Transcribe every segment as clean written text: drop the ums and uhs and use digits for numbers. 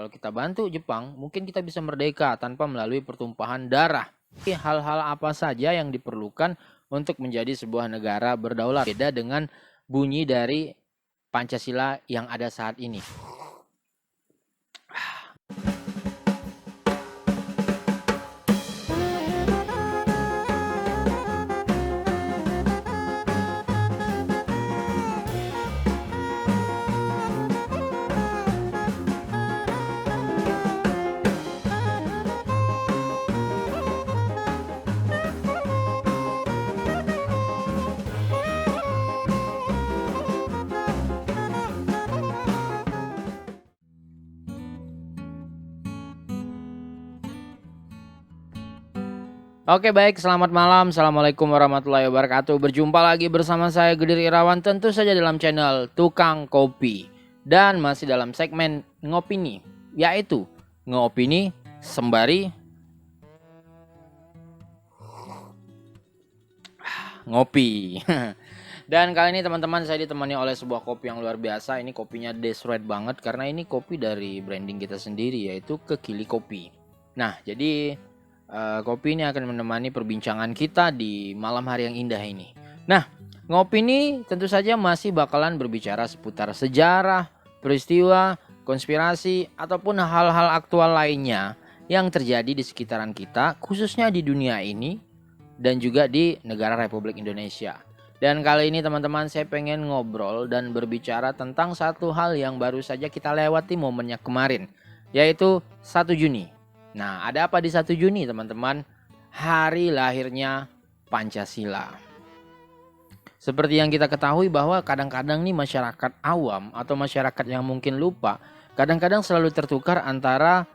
kalau kita bantu Jepang, mungkin kita bisa merdeka tanpa melalui pertumpahan darah. Hal-hal apa saja yang diperlukan untuk menjadi sebuah negara berdaulat? Beda dengan bunyi dari Pancasila yang ada saat ini. Oke baik, selamat malam. Assalamualaikum warahmatullahi wabarakatuh. Berjumpa lagi bersama saya Gedir Irawan, tentu saja dalam channel Tukang Kopi. Dan masih dalam segmen ngopini, yaitu ngopini sembari ngopi. Dan kali ini teman-teman saya ditemani oleh sebuah kopi yang luar biasa. Ini kopinya destroyed banget karena ini kopi dari branding kita sendiri, yaitu Kekili Kopi. Nah jadi kopi ini akan menemani perbincangan kita di malam hari yang indah ini. Nah, ngopi ini tentu saja masih bakalan berbicara seputar sejarah, peristiwa, konspirasi, ataupun hal-hal aktual lainnya yang terjadi di sekitaran kita, khususnya di dunia ini dan juga di negara Republik Indonesia. Dan kali ini teman-teman saya pengen ngobrol dan berbicara tentang satu hal yang baru saja kita lewati momennya kemarin, yaitu 1 Juni. Nah, ada apa di 1 Juni teman-teman? Hari lahirnya Pancasila. Seperti yang kita ketahui bahwa kadang-kadang nih masyarakat awam atau masyarakat yang mungkin lupa, kadang-kadang selalu tertukar antara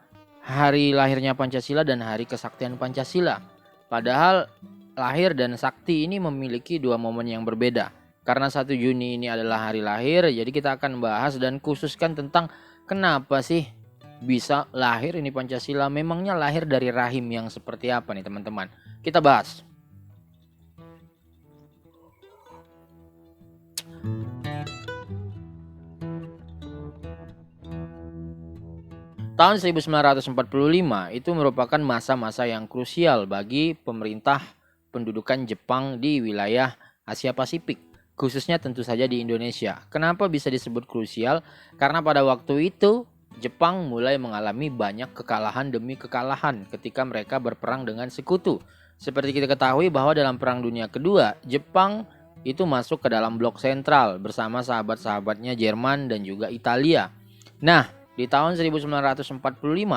hari lahirnya Pancasila dan hari kesaktian Pancasila. Padahal lahir dan sakti ini memiliki dua momen yang berbeda. Karena 1 Juni ini adalah hari lahir, jadi kita akan bahas dan khususkan tentang kenapa sih bisa lahir ini Pancasila. Memangnya lahir dari rahim yang seperti apa nih teman-teman? Kita bahas. Tahun 1945 itu merupakan masa-masa yang krusial bagi pemerintah pendudukan Jepang di wilayah Asia Pasifik, khususnya tentu saja di Indonesia. Kenapa bisa disebut krusial? Karena pada waktu itu Jepang mulai mengalami banyak kekalahan demi kekalahan ketika mereka berperang dengan sekutu. Seperti kita ketahui bahwa dalam Perang Dunia Kedua, Jepang itu masuk ke dalam blok sentral bersama sahabat-sahabatnya Jerman dan juga Italia. Nah, di tahun 1945,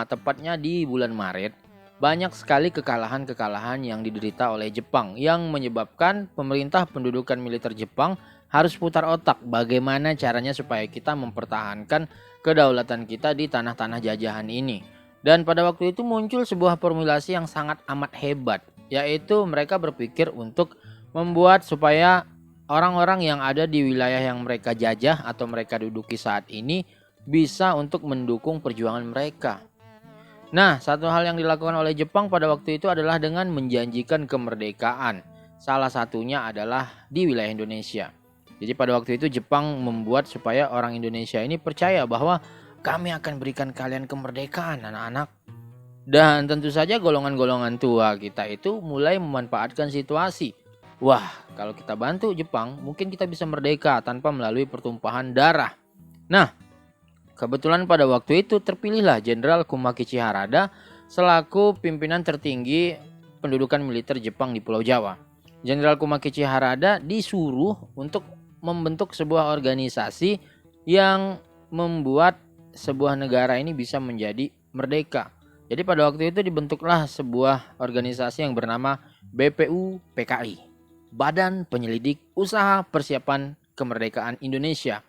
tepatnya di bulan Maret, banyak sekali kekalahan-kekalahan yang diderita oleh Jepang yang menyebabkan pemerintah pendudukan militer Jepang harus putar otak bagaimana caranya supaya kita mempertahankan kedaulatan kita di tanah-tanah jajahan ini. Dan pada waktu itu muncul sebuah formulasi yang sangat amat hebat, yaitu mereka berpikir untuk membuat supaya orang-orang yang ada di wilayah yang mereka jajah atau mereka duduki saat ini bisa untuk mendukung perjuangan mereka. Nah, satu hal yang dilakukan oleh Jepang pada waktu itu adalah dengan menjanjikan kemerdekaan. Salah satunya adalah di wilayah Indonesia. Jadi pada waktu itu Jepang membuat supaya orang Indonesia ini percaya bahwa kami akan berikan kalian kemerdekaan anak-anak. Dan tentu saja golongan-golongan tua kita itu mulai memanfaatkan situasi. Wah, kalau kita bantu Jepang, mungkin kita bisa merdeka tanpa melalui pertumpahan darah. Nah, kebetulan pada waktu itu terpilihlah Jenderal Kumakichi Harada selaku pimpinan tertinggi pendudukan militer Jepang di Pulau Jawa. Jenderal Kumakichi Harada disuruh untuk membentuk sebuah organisasi yang membuat sebuah negara ini bisa menjadi merdeka. Jadi pada waktu itu dibentuklah sebuah organisasi yang bernama BPU-PKI, Badan Penyelidik Usaha Persiapan Kemerdekaan Indonesia.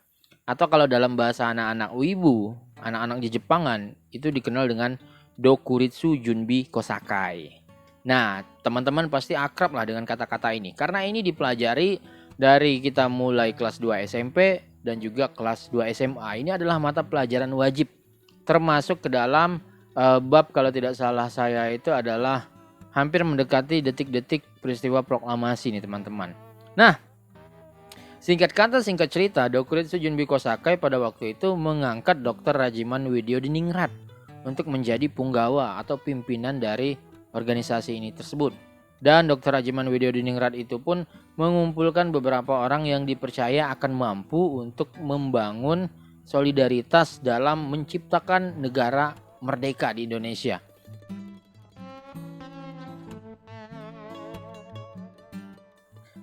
Atau kalau dalam bahasa anak-anak wibu, anak-anak di Jepangan, itu dikenal dengan Dokuritsu Junbi Kosakai. Nah, teman-teman pasti akrab lah dengan kata-kata ini. Karena ini dipelajari dari kita mulai kelas 2 SMP dan juga kelas 2 SMA. Ini adalah mata pelajaran wajib. Termasuk ke dalam bab kalau tidak salah saya itu adalah hampir mendekati detik-detik peristiwa proklamasi nih teman-teman. Nah, singkat kata singkat cerita, Dokuritsu Junbi Kosakai pada waktu itu mengangkat Dr. Rajiman Widyodiningrat untuk menjadi punggawa atau pimpinan dari organisasi ini tersebut. Dan Dr. Ajiman Widyodiningrat itu pun mengumpulkan beberapa orang yang dipercaya akan mampu untuk membangun solidaritas dalam menciptakan negara merdeka di Indonesia.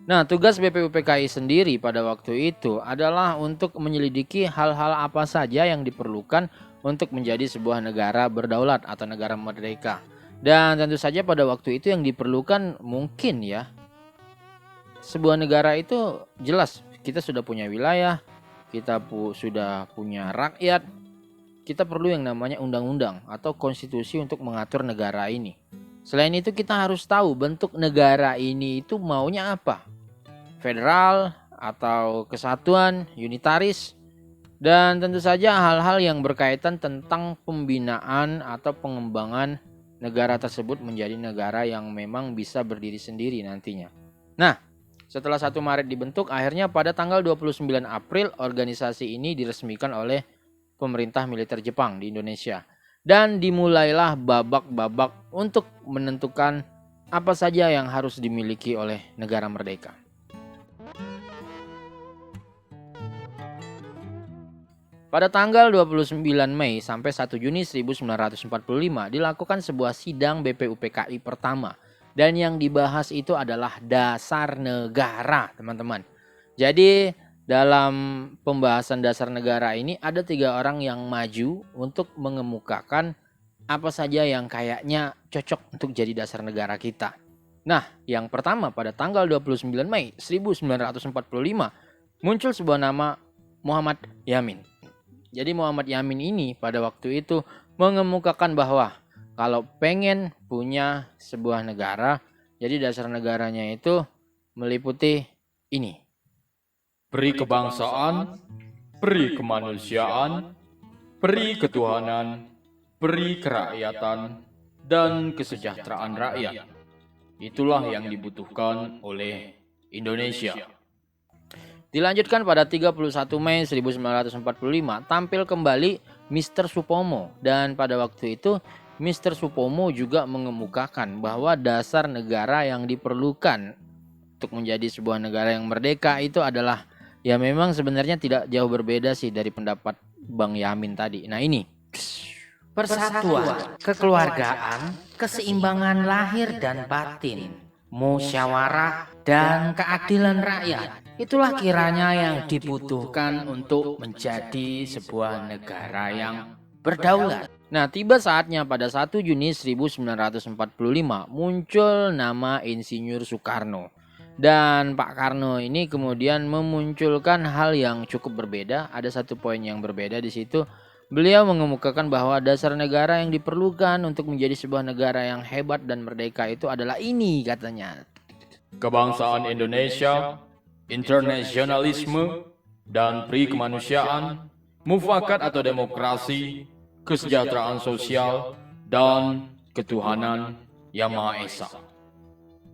Nah, tugas BPUPKI sendiri pada waktu itu adalah untuk menyelidiki hal-hal apa saja yang diperlukan untuk menjadi sebuah negara berdaulat atau negara merdeka. Dan tentu saja pada waktu itu yang diperlukan mungkin ya, sebuah negara itu jelas kita sudah punya wilayah, kita sudah punya rakyat, kita perlu yang namanya undang-undang atau konstitusi untuk mengatur negara ini. Selain itu kita harus tahu bentuk negara ini itu maunya apa. Federal atau kesatuan, unitaris, dan tentu saja hal-hal yang berkaitan tentang pembinaan atau pengembangan negara tersebut menjadi negara yang memang bisa berdiri sendiri nantinya. Nah, setelah 1 Maret dibentuk, akhirnya pada tanggal 29 April organisasi ini diresmikan oleh pemerintah militer Jepang di Indonesia. Dan dimulailah babak-babak untuk menentukan apa saja yang harus dimiliki oleh negara merdeka. Pada tanggal 29 Mei sampai 1 Juni 1945 dilakukan sebuah sidang BPUPKI pertama. Dan yang dibahas itu adalah dasar negara, teman-teman. Jadi dalam pembahasan dasar negara ini ada 3 orang yang maju untuk mengemukakan apa saja yang kayaknya cocok untuk jadi dasar negara kita. Nah, yang pertama pada tanggal 29 Mei 1945 muncul sebuah nama Muhammad Yamin. Jadi Muhammad Yamin ini pada waktu itu mengemukakan bahwa kalau pengen punya sebuah negara, jadi dasar negaranya itu meliputi ini. Peri kebangsaan, peri kemanusiaan, peri ketuhanan, peri kerakyatan, dan kesejahteraan rakyat. Itulah yang dibutuhkan oleh Indonesia. Dilanjutkan pada 31 Mei 1945 tampil kembali Mr. Supomo, dan pada waktu itu Mr. Supomo juga mengemukakan bahwa dasar negara yang diperlukan untuk menjadi sebuah negara yang merdeka itu adalah ya memang sebenarnya tidak jauh berbeda sih dari pendapat Bang Yamin tadi. Nah ini, persatuan, kekeluargaan, keseimbangan lahir dan batin, musyawarah dan keadilan rakyat. Itulah kiranya yang dibutuhkan untuk menjadi sebuah negara yang berdaulat. Nah, tiba saatnya pada 1 Juni 1945 muncul nama Insinyur Soekarno. Dan Pak Karno ini kemudian memunculkan hal yang cukup berbeda. Ada 1 poin yang berbeda di situ. Beliau mengemukakan bahwa dasar negara yang diperlukan untuk menjadi sebuah negara yang hebat dan merdeka itu adalah ini, katanya. Kebangsaan Indonesia, internasionalisme, dan peri kemanusiaan, mufakat atau demokrasi, kesejahteraan sosial, dan ketuhanan Yang Maha Esa.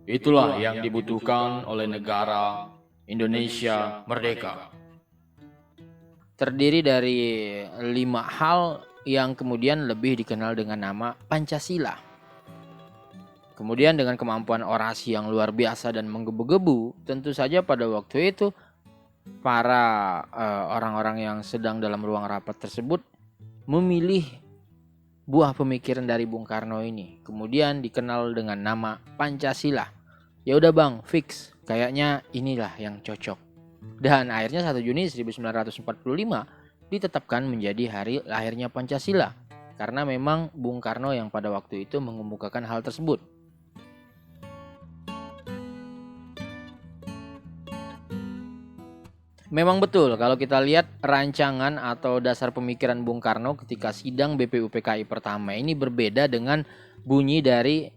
Itulah yang dibutuhkan oleh negara Indonesia merdeka. Terdiri dari 5 hal yang kemudian lebih dikenal dengan nama Pancasila. Kemudian dengan kemampuan orasi yang luar biasa dan menggebu-gebu, tentu saja pada waktu itu para orang-orang yang sedang dalam ruang rapat tersebut memilih buah pemikiran dari Bung Karno ini. Kemudian dikenal dengan nama Pancasila. Ya udah Bang, fix. Kayaknya inilah yang cocok. Dan akhirnya 1 Juni 1945 ditetapkan menjadi hari lahirnya Pancasila. Karena memang Bung Karno yang pada waktu itu mengemukakan hal tersebut. Memang betul kalau kita lihat rancangan atau dasar pemikiran Bung Karno ketika sidang BPUPKI pertama ini berbeda dengan bunyi dari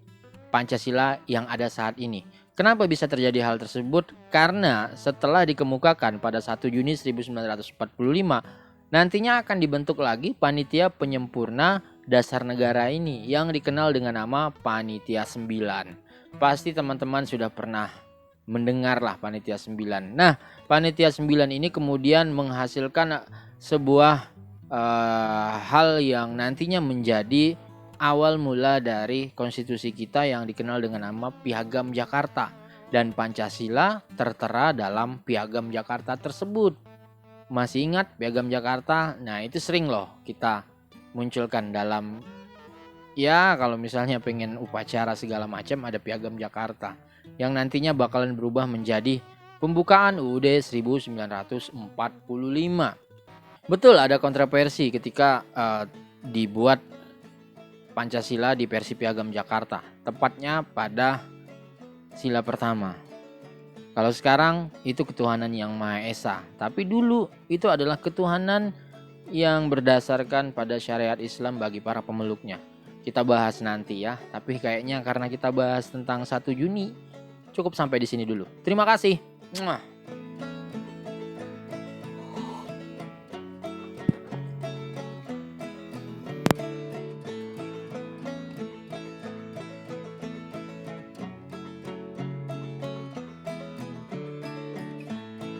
Pancasila yang ada saat ini. Kenapa bisa terjadi hal tersebut? Karena setelah dikemukakan pada 1 Juni 1945, nantinya akan dibentuk lagi panitia penyempurna dasar negara ini yang dikenal dengan nama Panitia 9. Pasti teman-teman sudah pernah mendengarlah Panitia 9. Nah, Panitia 9 ini kemudian menghasilkan sebuah hal yang nantinya menjadi awal mula dari konstitusi kita yang dikenal dengan nama Piagam Jakarta, dan Pancasila tertera dalam Piagam Jakarta tersebut. Masih ingat Piagam Jakarta? Nah, itu sering loh kita munculkan dalam, ya kalau misalnya pengen upacara segala macam, ada Piagam Jakarta yang nantinya bakalan berubah menjadi pembukaan UUD 1945. Betul, ada kontroversi ketika dibuat Pancasila di versi Piagam Jakarta, tepatnya pada sila pertama. Kalau sekarang itu ketuhanan yang Maha Esa, tapi dulu itu adalah ketuhanan yang berdasarkan pada syariat Islam bagi para pemeluknya. Kita bahas nanti ya, tapi kayaknya karena kita bahas tentang 1 Juni, cukup sampai di sini dulu. Terima kasih. Muah.